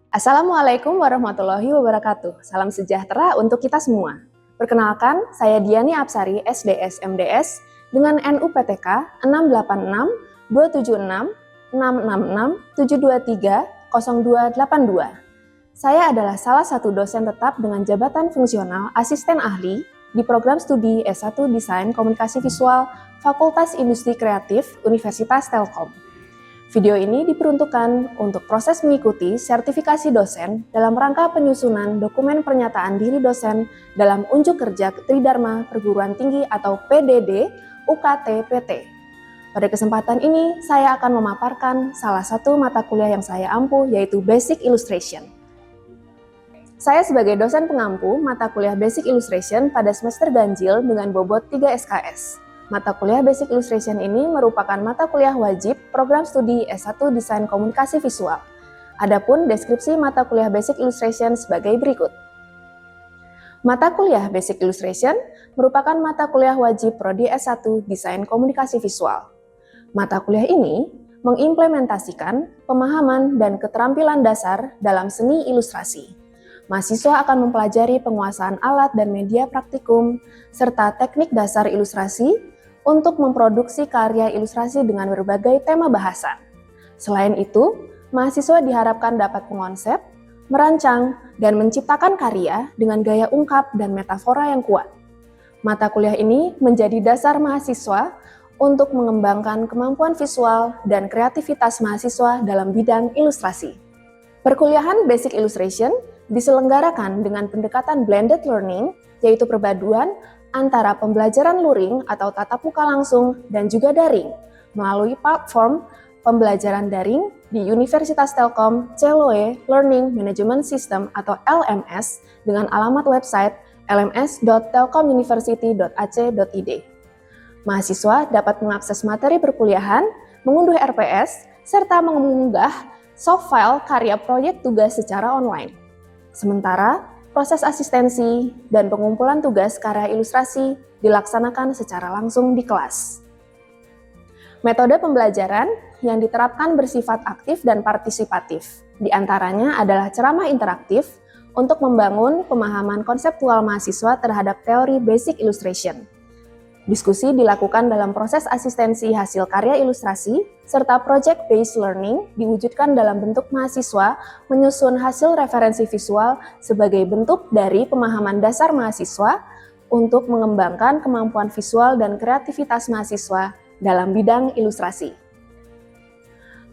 Assalamualaikum warahmatullahi wabarakatuh. Salam sejahtera untuk kita semua. Perkenalkan, saya Diani Apsari, SDS MDS dengan NUPTK 686 276 666 723 0282. Saya adalah salah satu dosen tetap dengan jabatan fungsional asisten ahli di program studi S1 Desain Komunikasi Visual Fakultas Industri Kreatif Universitas Telkom. Video ini diperuntukkan untuk proses mengikuti sertifikasi dosen dalam rangka penyusunan dokumen pernyataan diri dosen dalam unjuk kerja Tridharma Perguruan Tinggi atau PDD UKT PT. Pada kesempatan ini, saya akan memaparkan salah satu mata kuliah yang saya ampu, yaitu Basic Illustration. Saya sebagai dosen pengampu mata kuliah Basic Illustration pada semester ganjil dengan bobot 3 SKS. Mata kuliah Basic Illustration ini merupakan mata kuliah wajib program studi S1 Desain Komunikasi Visual. Adapun deskripsi mata kuliah Basic Illustration sebagai berikut. Mata kuliah Basic Illustration merupakan mata kuliah wajib prodi S1 Desain Komunikasi Visual. Mata kuliah ini mengimplementasikan pemahaman dan keterampilan dasar dalam seni ilustrasi. Mahasiswa akan mempelajari penguasaan alat dan media praktikum, serta teknik dasar ilustrasi untuk memproduksi karya ilustrasi dengan berbagai tema bahasan. Selain itu, mahasiswa diharapkan dapat mengonsep, merancang, dan menciptakan karya dengan gaya ungkap dan metafora yang kuat. Mata kuliah ini menjadi dasar mahasiswa untuk mengembangkan kemampuan visual dan kreativitas mahasiswa dalam bidang ilustrasi. Perkuliahan Basic Illustration diselenggarakan dengan pendekatan blended learning, yaitu perpaduan antara pembelajaran luring atau tatap muka langsung dan juga daring melalui platform pembelajaran daring di Universitas Telkom CLOE Learning Management System atau LMS dengan alamat website lms.telkomuniversity.ac.id. Mahasiswa dapat mengakses materi perkuliahan, mengunduh RPS, serta mengunggah soft file karya proyek tugas secara online. Sementara, proses asistensi dan pengumpulan tugas karya ilustrasi dilaksanakan secara langsung di kelas. Metode pembelajaran yang diterapkan bersifat aktif dan partisipatif. Di antaranya adalah ceramah interaktif untuk membangun pemahaman konseptual mahasiswa terhadap teori Basic Illustration. Diskusi dilakukan dalam proses asistensi hasil karya ilustrasi, serta project-based learning diwujudkan dalam bentuk mahasiswa menyusun hasil referensi visual sebagai bentuk dari pemahaman dasar mahasiswa untuk mengembangkan kemampuan visual dan kreativitas mahasiswa dalam bidang ilustrasi.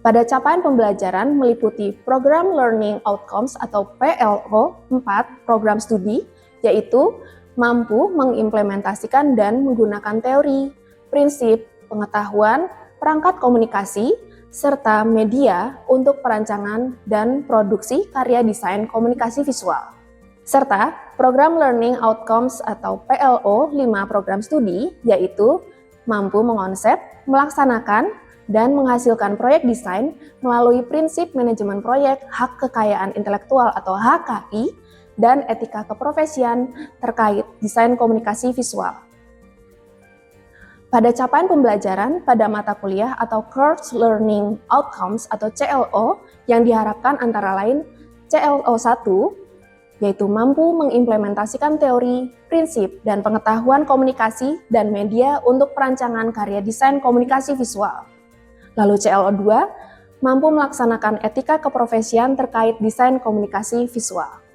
Pada capaian pembelajaran meliputi Program Learning Outcomes atau PLO 4 program studi, yaitu mampu mengimplementasikan dan menggunakan teori, prinsip, pengetahuan, perangkat komunikasi, serta media untuk perancangan dan produksi karya desain komunikasi visual. Serta Program Learning Outcomes atau PLO 5 program studi, yaitu mampu mengonsep, melaksanakan, dan menghasilkan proyek desain melalui prinsip manajemen proyek hak kekayaan intelektual atau HKI, dan etika keprofesian terkait desain komunikasi visual. Pada capaian pembelajaran pada mata kuliah atau Course Learning Outcomes atau CLO yang diharapkan antara lain CLO 1, yaitu mampu mengimplementasikan teori, prinsip, dan pengetahuan komunikasi dan media untuk perancangan karya desain komunikasi visual. Lalu CLO 2, mampu melaksanakan etika keprofesian terkait desain komunikasi visual.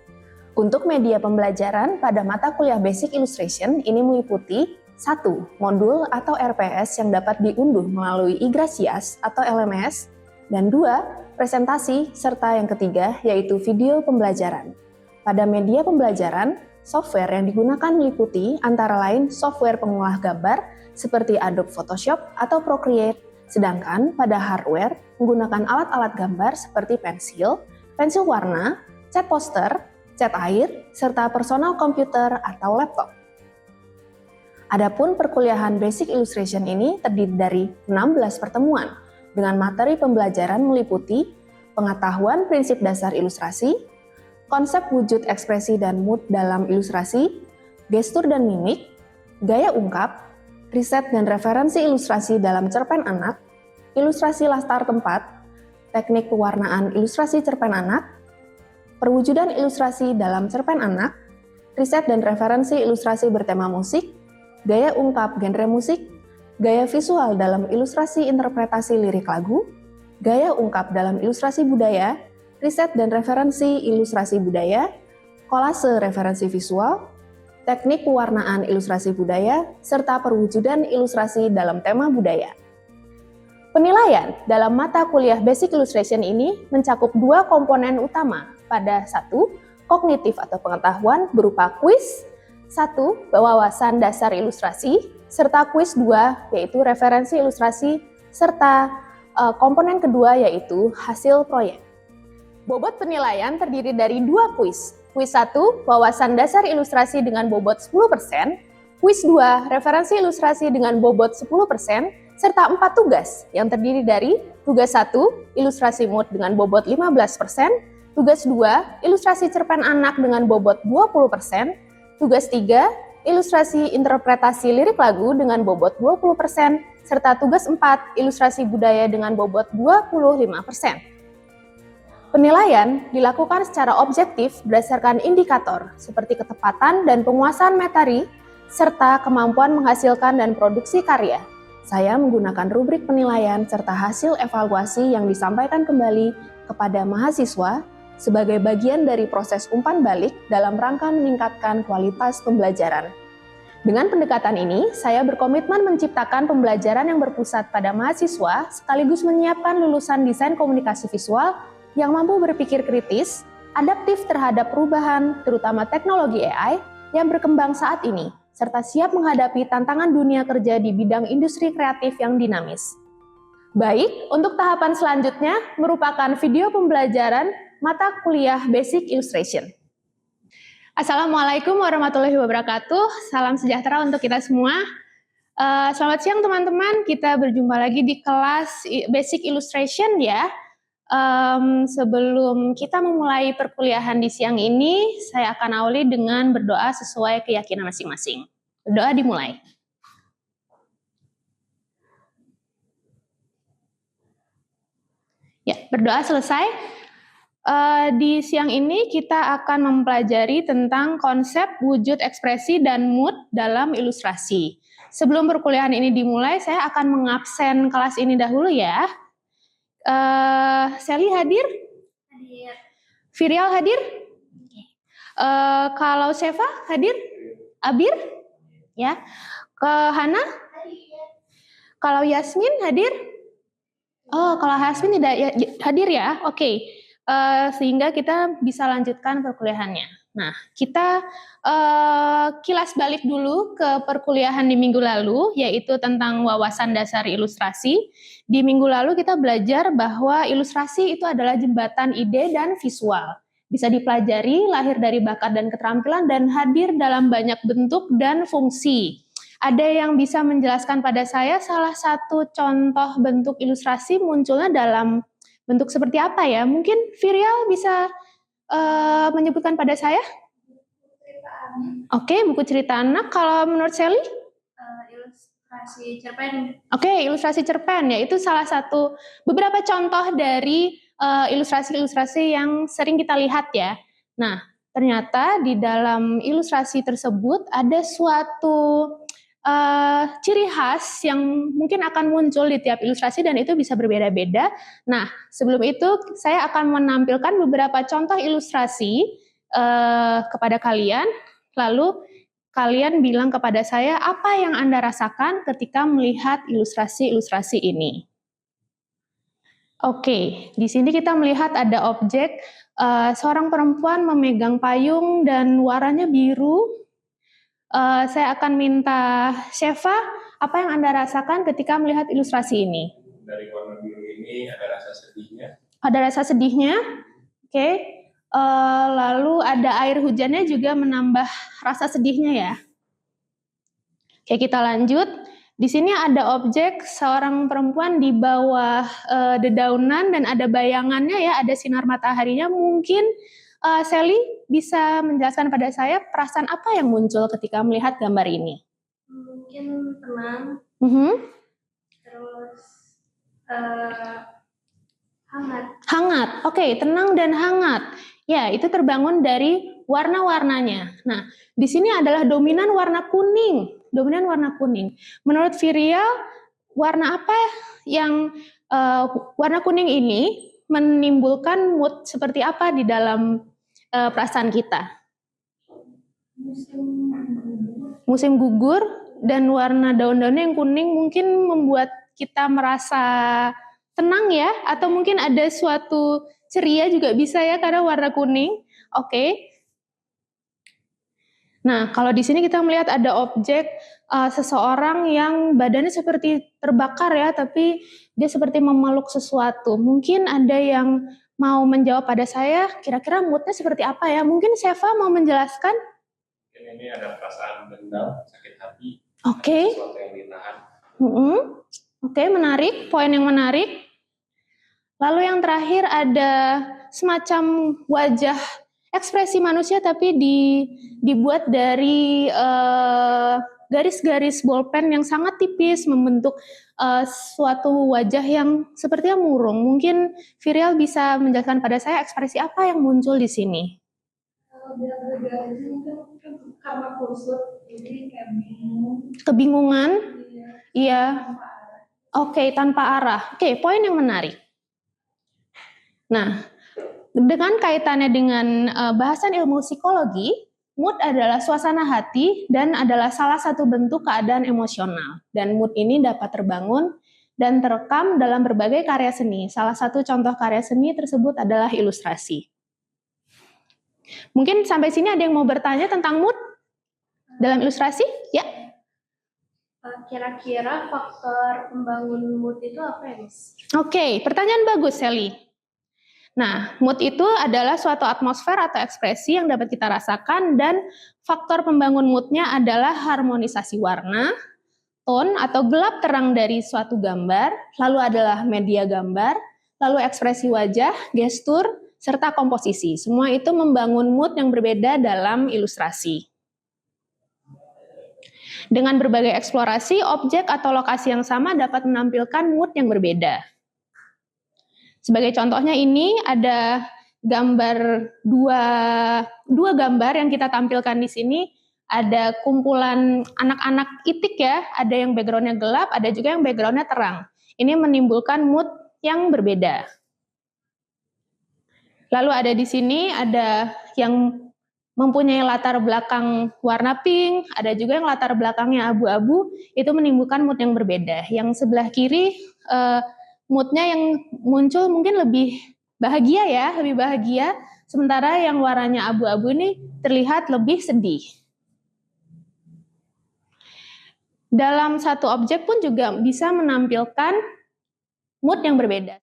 Untuk media pembelajaran pada mata kuliah Basic Illustration ini meliputi 1. Modul atau RPS yang dapat diunduh melalui iGracias atau LMS, dan 2. Presentasi, serta yang ketiga yaitu video pembelajaran. Pada media pembelajaran, software yang digunakan meliputi antara lain software pengolah gambar seperti Adobe Photoshop atau Procreate, sedangkan pada hardware menggunakan alat-alat gambar seperti pensil warna, cat poster, cat air, serta personal komputer atau laptop. Adapun perkuliahan Basic Illustration ini terdiri dari 16 pertemuan dengan materi pembelajaran meliputi pengetahuan prinsip dasar ilustrasi, konsep wujud ekspresi dan mood dalam ilustrasi, gestur dan mimik, gaya ungkap, riset dan referensi ilustrasi dalam cerpen anak, ilustrasi latar tempat, teknik pewarnaan ilustrasi cerpen anak, perwujudan ilustrasi dalam cerpen anak, riset dan referensi ilustrasi bertema musik, gaya ungkap genre musik, gaya visual dalam ilustrasi interpretasi lirik lagu, gaya ungkap dalam ilustrasi budaya, riset dan referensi ilustrasi budaya, kolase referensi visual, teknik pewarnaan ilustrasi budaya, serta perwujudan ilustrasi dalam tema budaya. Penilaian dalam mata kuliah Basic Illustration ini mencakup dua komponen utama pada satu, kognitif atau pengetahuan berupa kuis, satu, wawasan dasar ilustrasi, serta kuis dua yaitu referensi ilustrasi, serta komponen kedua yaitu hasil proyek. Bobot penilaian terdiri dari dua kuis. Kuis 1, wawasan dasar ilustrasi dengan bobot 10%, kuis 2, referensi ilustrasi dengan bobot 10%, serta 4 tugas yang terdiri dari tugas 1, ilustrasi mood dengan bobot 15%, tugas 2, ilustrasi cerpen anak dengan bobot 20%, tugas 3, ilustrasi interpretasi lirik lagu dengan bobot 20%, serta tugas 4, ilustrasi budaya dengan bobot 25%. Penilaian dilakukan secara objektif berdasarkan indikator seperti ketepatan dan penguasaan materi, serta kemampuan menghasilkan dan produksi karya. Saya menggunakan rubrik penilaian serta hasil evaluasi yang disampaikan kembali kepada mahasiswa sebagai bagian dari proses umpan balik dalam rangka meningkatkan kualitas pembelajaran. Dengan pendekatan ini, saya berkomitmen menciptakan pembelajaran yang berpusat pada mahasiswa sekaligus menyiapkan lulusan desain komunikasi visual yang mampu berpikir kritis, adaptif terhadap perubahan, terutama teknologi AI yang berkembang saat ini, serta siap menghadapi tantangan dunia kerja di bidang industri kreatif yang dinamis. Baik, untuk tahapan selanjutnya merupakan video pembelajaran mata kuliah Basic Illustration. Assalamualaikum warahmatullahi wabarakatuh, salam sejahtera untuk kita semua. Selamat siang teman-teman, kita berjumpa lagi di kelas Basic Illustration ya. Sebelum kita memulai perkuliahan di siang ini, saya akan awali dengan berdoa sesuai keyakinan masing-masing. Berdoa dimulai. Ya, berdoa selesai. Di siang ini kita akan mempelajari tentang konsep wujud ekspresi dan mood dalam ilustrasi. Sebelum perkuliahan ini dimulai, saya akan mengabsen kelas ini dahulu ya. Sally hadir? Hadir. Virial hadir? Kalau Seva hadir? Abir? Ya. Hana? Hadir. Kalau Yasmin hadir? Oh, kalau Yasmin tidak hadir ya? Oke. Sehingga kita bisa lanjutkan perkuliahannya. Nah, kita kilas balik dulu ke perkuliahan di minggu lalu, yaitu tentang wawasan dasar ilustrasi. Di minggu lalu kita belajar bahwa ilustrasi itu adalah jembatan ide dan visual. Bisa dipelajari, lahir dari bakat dan keterampilan, dan hadir dalam banyak bentuk dan fungsi. Ada yang bisa menjelaskan pada saya salah satu contoh bentuk ilustrasi munculnya dalam bentuk seperti apa ya? Mungkin Virial bisa menyebutkan pada saya? Oke, buku cerita anak. Kalau menurut Sally? Ilustrasi cerpen. Oke, ilustrasi cerpen ya. Itu salah satu beberapa contoh dari ilustrasi-ilustrasi yang sering kita lihat ya. Nah, ternyata di dalam ilustrasi tersebut ada suatu ciri khas yang mungkin akan muncul di tiap ilustrasi dan itu bisa berbeda-beda. Nah, sebelum itu saya akan menampilkan beberapa contoh ilustrasi kepada kalian, lalu kalian bilang kepada saya apa yang Anda rasakan ketika melihat ilustrasi-ilustrasi ini. Oke, di sini kita melihat ada objek seorang perempuan memegang payung dan warnanya biru. Saya akan minta Sheva, apa yang Anda rasakan ketika melihat ilustrasi ini? Dari warna biru ini ada rasa sedihnya. Ada rasa sedihnya, oke. Lalu ada air hujannya juga menambah rasa sedihnya ya. Oke, kita lanjut. Di sini ada objek seorang perempuan di bawah dedaunan dan ada bayangannya ya, ada sinar mataharinya. Mungkin Sally bisa menjelaskan pada saya perasaan apa yang muncul ketika melihat gambar ini? Mungkin tenang, terus hangat. Hangat, oke, tenang dan hangat. Ya, itu terbangun dari warna-warnanya. Nah, di sini adalah dominan warna kuning. Dominan warna kuning. Menurut Virial, warna apa yang warna kuning ini menimbulkan mood seperti apa di dalam perasaan kita? Musim gugur, dan warna daun-daunnya yang kuning mungkin membuat kita merasa tenang ya, atau mungkin ada suatu ceria juga bisa ya karena warna kuning. Oke. Nah, kalau di sini kita melihat ada objek seseorang yang badannya seperti terbakar ya, tapi dia seperti memeluk sesuatu. Mungkin ada yang mau menjawab pada saya, kira-kira moodnya seperti apa ya? Mungkin Seva mau menjelaskan? Ini ada perasaan dendam, sakit hati, Oke. sesuatu yang ditahan. Oke, menarik, poin yang menarik. Lalu yang terakhir ada semacam wajah ekspresi manusia tapi dibuat dari garis-garis bolpen yang sangat tipis membentuk suatu wajah yang sepertinya murung. Mungkin Virial bisa menjelaskan pada saya ekspresi apa yang muncul di sini. Kalau dia bergaris mungkin karena kusut, jadi kayak bingung. Kebingungan? Iya. Tanpa arah. Oke, tanpa arah. Oke, poin yang menarik. Nah, dengan kaitannya dengan bahasan ilmu psikologi, mood adalah suasana hati dan adalah salah satu bentuk keadaan emosional. Dan mood ini dapat terbangun dan terekam dalam berbagai karya seni. Salah satu contoh karya seni tersebut adalah ilustrasi. Mungkin sampai sini ada yang mau bertanya tentang mood dalam ilustrasi? Ya. Kira-kira faktor pembangun mood itu apa ya, Miss? Oke, pertanyaan bagus, Sally. Nah, mood itu adalah suatu atmosfer atau ekspresi yang dapat kita rasakan, dan faktor pembangun moodnya adalah harmonisasi warna, tone atau gelap terang dari suatu gambar, lalu adalah media gambar, lalu ekspresi wajah, gestur, serta komposisi. Semua itu membangun mood yang berbeda dalam ilustrasi. Dengan berbagai eksplorasi, objek atau lokasi yang sama dapat menampilkan mood yang berbeda. Sebagai contohnya ini ada gambar dua gambar yang kita tampilkan di sini. Ada kumpulan anak-anak itik ya, ada yang backgroundnya gelap, ada juga yang backgroundnya terang. Ini menimbulkan mood yang berbeda. Lalu ada di sini ada yang mempunyai latar belakang warna pink, ada juga yang latar belakangnya abu-abu, itu menimbulkan mood yang berbeda. Yang sebelah kiri moodnya yang muncul mungkin lebih bahagia ya, lebih bahagia, sementara yang warnanya abu-abu ini terlihat lebih sedih. Dalam satu objek pun juga bisa menampilkan mood yang berbeda.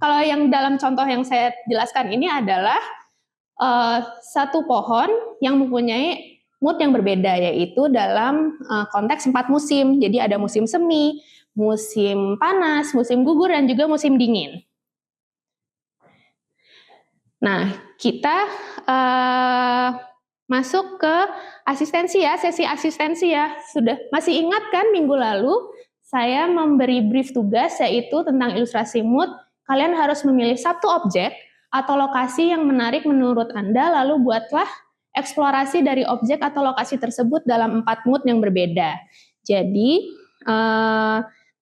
Kalau yang dalam contoh yang saya jelaskan ini adalah satu pohon yang mempunyai mood yang berbeda, yaitu dalam konteks 4 musim. Jadi ada musim semi, musim panas, musim gugur, dan juga musim dingin. Nah, kita masuk ke asistensi ya, sesi asistensi ya. Sudah masih ingat kan minggu lalu saya memberi brief tugas yaitu tentang ilustrasi mood. Kalian harus memilih satu objek atau lokasi yang menarik menurut Anda, lalu buatlah eksplorasi dari objek atau lokasi tersebut dalam 4 mood yang berbeda. Jadi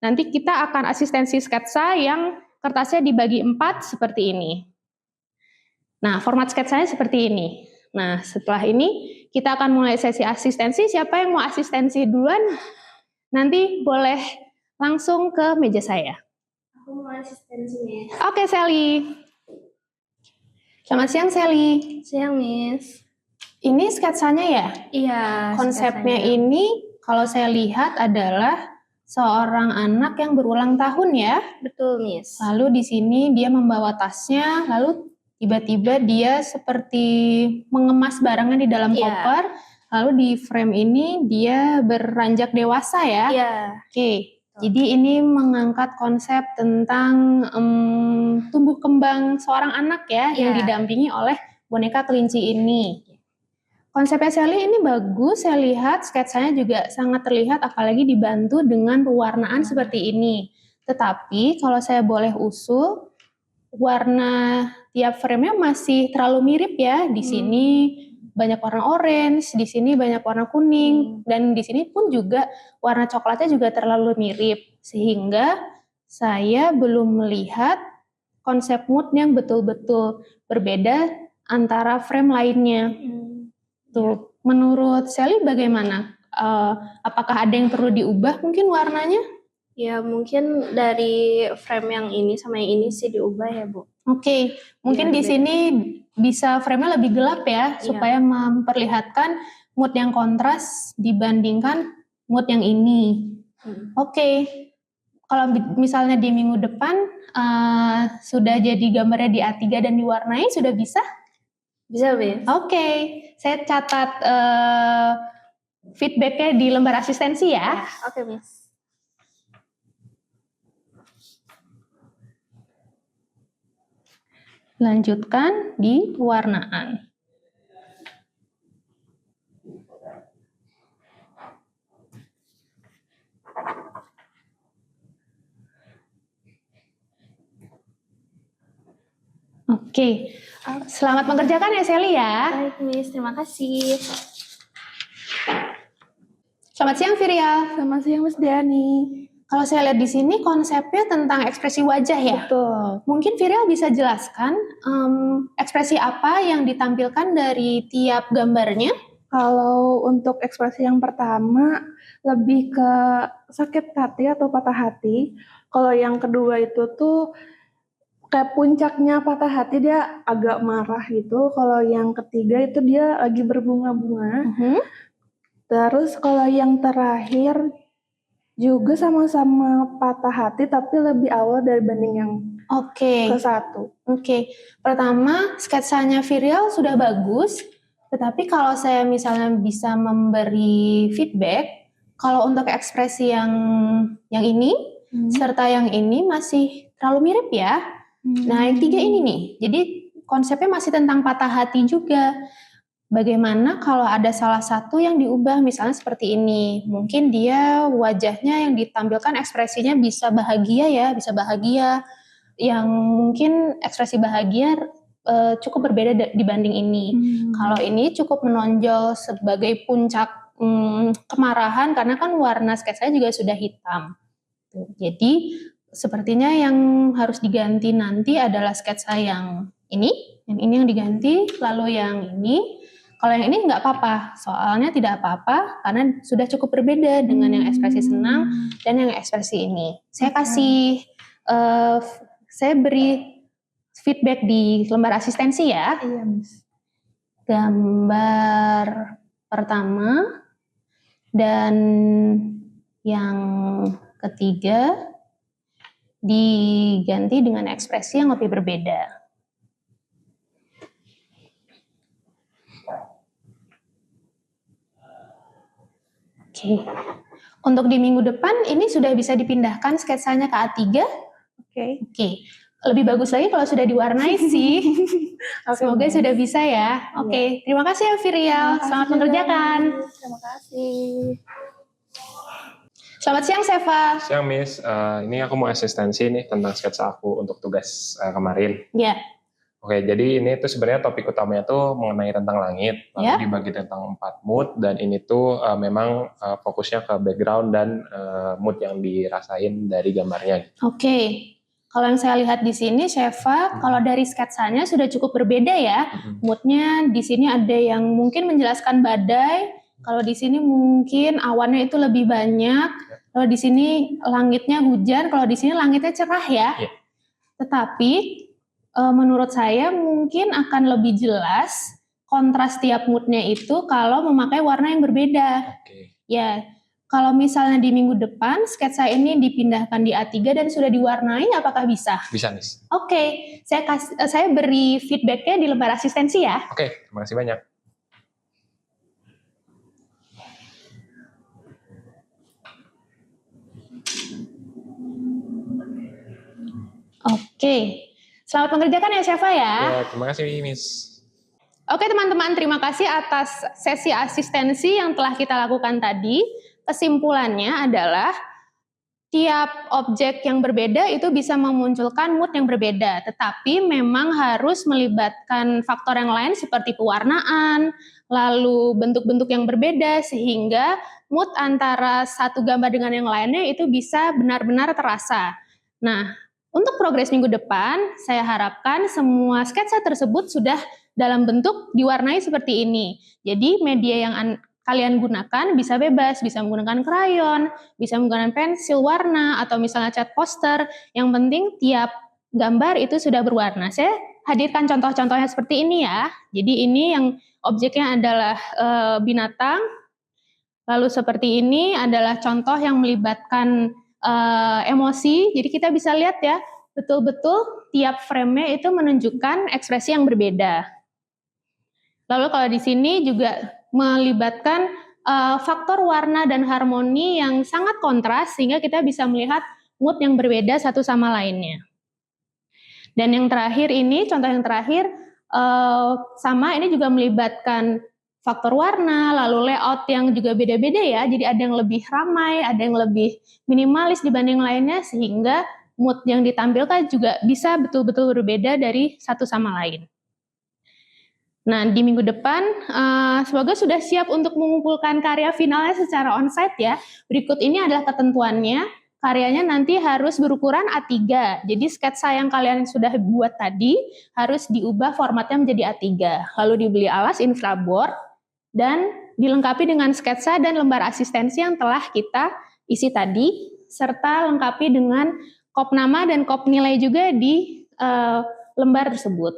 nanti kita akan asistensi sketsa yang kertasnya dibagi 4 seperti ini. Nah, format sketsanya seperti ini. Nah, setelah ini kita akan mulai sesi asistensi. Siapa yang mau asistensi duluan? Nanti boleh langsung ke meja saya. Aku mau asistensi, Miss. Oke, Sally. Selamat siang, Sally. Siang, Miss. Ini sketsanya ya? Iya. Konsepnya sketsanya. ini kalau saya lihat adalah seorang anak yang berulang tahun ya. Betul, Miss. Lalu di sini dia membawa tasnya, lalu tiba-tiba dia seperti mengemas barangnya di dalam koper. Lalu di frame ini dia beranjak dewasa ya. Iya. Oke. Jadi ini mengangkat konsep tentang tumbuh kembang seorang anak ya, yang didampingi oleh boneka kelinci ini. Konsepnya Sally ini bagus, saya lihat sketsanya juga sangat terlihat, apalagi dibantu dengan pewarnaan seperti ini. Tetapi kalau saya boleh usul, warna tiap frame-nya masih terlalu mirip ya. Di sini banyak warna orange, di sini banyak warna kuning, dan di sini pun juga warna coklatnya juga terlalu mirip. Sehingga saya belum melihat konsep mood yang betul-betul berbeda antara frame lainnya. Tuh, menurut Sally bagaimana? Apakah ada yang perlu diubah mungkin warnanya? Ya mungkin dari frame yang ini sama yang ini sih diubah ya Bu. Oke, mungkin Biar di beda. sini bisa frame-nya lebih gelap ya, supaya memperlihatkan mood yang kontras dibandingkan mood yang ini. Oke, kalau misalnya di minggu depan sudah jadi gambarnya di A3 dan diwarnai, sudah bisa? Bisa Miss? Oke, saya catat feedbacknya di lembar asistensi ya. Oke Miss. Lanjutkan di warnaan. Oke, selamat mengerjakan ya Sally ya. Baik Miss, terima kasih. Selamat siang Virial. Selamat siang Miss Diani. Kalau saya lihat di sini konsepnya tentang ekspresi wajah ya. Betul. Mungkin Virial bisa jelaskan ekspresi apa yang ditampilkan dari tiap gambarnya? Kalau untuk ekspresi yang pertama lebih ke sakit hati atau patah hati. Kalau yang kedua itu tuh kayak puncaknya patah hati, dia agak marah gitu. Kalau yang ketiga itu dia lagi berbunga-bunga. Terus kalau yang terakhir juga sama-sama patah hati tapi lebih awal dibanding yang Oke. ke satu. Oke, pertama sketsanya Virial sudah bagus, tetapi kalau saya misalnya bisa memberi feedback, kalau untuk ekspresi yang ini serta yang ini masih terlalu mirip ya. Nah, yang tiga ini nih, jadi konsepnya masih tentang patah hati juga. Bagaimana kalau ada salah satu yang diubah, misalnya seperti ini, mungkin dia wajahnya yang ditampilkan ekspresinya bisa bahagia ya, bisa bahagia, yang mungkin ekspresi bahagia cukup berbeda dibanding ini. Kalau ini cukup menonjol sebagai puncak kemarahan karena kan warna sketsanya juga sudah hitam. Jadi sepertinya yang harus diganti nanti adalah sketsa yang ini yang diganti, lalu yang ini. Kalau yang ini nggak apa-apa, soalnya tidak apa-apa karena sudah cukup berbeda dengan yang ekspresi senang dan yang ekspresi ini. Saya kasih saya beri feedback di lembar asistensi ya. Iya, Miss. Gambar pertama dan yang ketiga diganti dengan ekspresi yang lebih berbeda. Oke. Untuk di minggu depan ini sudah bisa dipindahkan sketsanya ke A3. Oke. Lebih bagus lagi kalau sudah diwarnai sih. Semoga sudah bisa ya. Oke, terima kasih ya Virial. Selamat mengerjakan. Terima kasih. Selamat siang Seva. Siang Miss, ini aku mau asistensi nih tentang sketsa aku untuk tugas kemarin. Ya. Oke, jadi ini tuh sebenarnya topik utamanya tuh mengenai tentang langit, lalu Ya. dibagi tentang 4 mood, dan ini tuh memang fokusnya ke background dan mood yang dirasain dari gambarnya. Oke. Kalau yang saya lihat di sini, Seva, kalau dari sketsanya sudah cukup berbeda ya. Moodnya di sini ada yang mungkin menjelaskan badai, kalau di sini mungkin awannya itu lebih banyak, kalau di sini langitnya hujan, kalau di sini langitnya cerah ya. Ya. Tetapi menurut saya mungkin akan lebih jelas kontras tiap moodnya itu kalau memakai warna yang berbeda. Oke. Ya. Kalau misalnya di minggu depan sketsa ini dipindahkan di A3 dan sudah diwarnai, apakah bisa? Bisa Miss. Oke, saya beri feedbacknya di lembar asistensi ya. Oke, terima kasih banyak. Oke, selamat mengerjakan ya Seva ya. Ya, terima kasih Miss. Oke teman-teman, terima kasih atas sesi asistensi yang telah kita lakukan tadi. Kesimpulannya adalah tiap objek yang berbeda itu bisa memunculkan mood yang berbeda, tetapi memang harus melibatkan faktor yang lain seperti pewarnaan, lalu bentuk-bentuk yang berbeda, sehingga mood antara satu gambar dengan yang lainnya itu bisa benar-benar terasa. Nah, untuk progres minggu depan, saya harapkan semua sketsa tersebut sudah dalam bentuk diwarnai seperti ini. Jadi media yang kalian gunakan bisa bebas, bisa menggunakan krayon, bisa menggunakan pensil warna, atau misalnya cat poster. Yang penting tiap gambar itu sudah berwarna. Saya hadirkan contoh-contohnya seperti ini ya. Jadi ini yang objeknya adalah binatang. Lalu seperti ini adalah contoh yang melibatkan emosi. Jadi kita bisa lihat ya, betul-betul tiap frame-nya itu menunjukkan ekspresi yang berbeda. Lalu kalau di sini juga melibatkan faktor warna dan harmoni yang sangat kontras sehingga kita bisa melihat mood yang berbeda satu sama lainnya. Dan yang terakhir ini, contoh yang terakhir, sama ini juga melibatkan faktor warna, lalu layout yang juga beda-beda ya, jadi ada yang lebih ramai, ada yang lebih minimalis dibanding lainnya, sehingga mood yang ditampilkan juga bisa betul-betul berbeda dari satu sama lain. Nah, di minggu depan, semoga sudah siap untuk mengumpulkan karya finalnya secara onsite ya. Berikut ini adalah ketentuannya. Karyanya nanti harus berukuran A3. Jadi sketsa yang kalian sudah buat tadi harus diubah formatnya menjadi A3. Lalu dibeli alas infraboard dan dilengkapi dengan sketsa dan lembar asistensi yang telah kita isi tadi, serta lengkapi dengan kop nama dan kop nilai juga di lembar tersebut.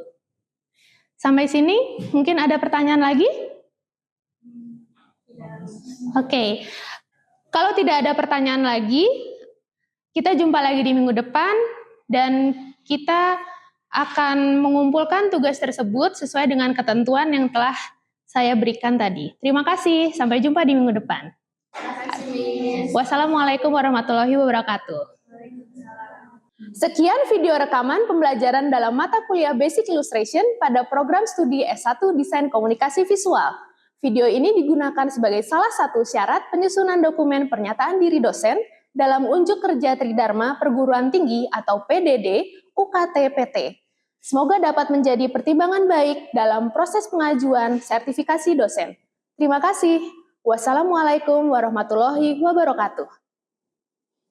Sampai sini, mungkin ada pertanyaan lagi? Oke. Kalau tidak ada pertanyaan lagi, kita jumpa lagi di minggu depan, dan kita akan mengumpulkan tugas tersebut sesuai dengan ketentuan yang telah saya berikan tadi. Terima kasih, sampai jumpa di minggu depan. Wassalamualaikum warahmatullahi wabarakatuh. Sekian video rekaman pembelajaran dalam mata kuliah Basic Illustration pada program studi S1 Desain Komunikasi Visual. Video ini digunakan sebagai salah satu syarat penyusunan dokumen pernyataan diri dosen dalam unjuk kerja Tridharma Perguruan Tinggi atau PDD UKT-PT. Semoga dapat menjadi pertimbangan baik dalam proses pengajuan sertifikasi dosen. Terima kasih. Wassalamualaikum warahmatullahi wabarakatuh.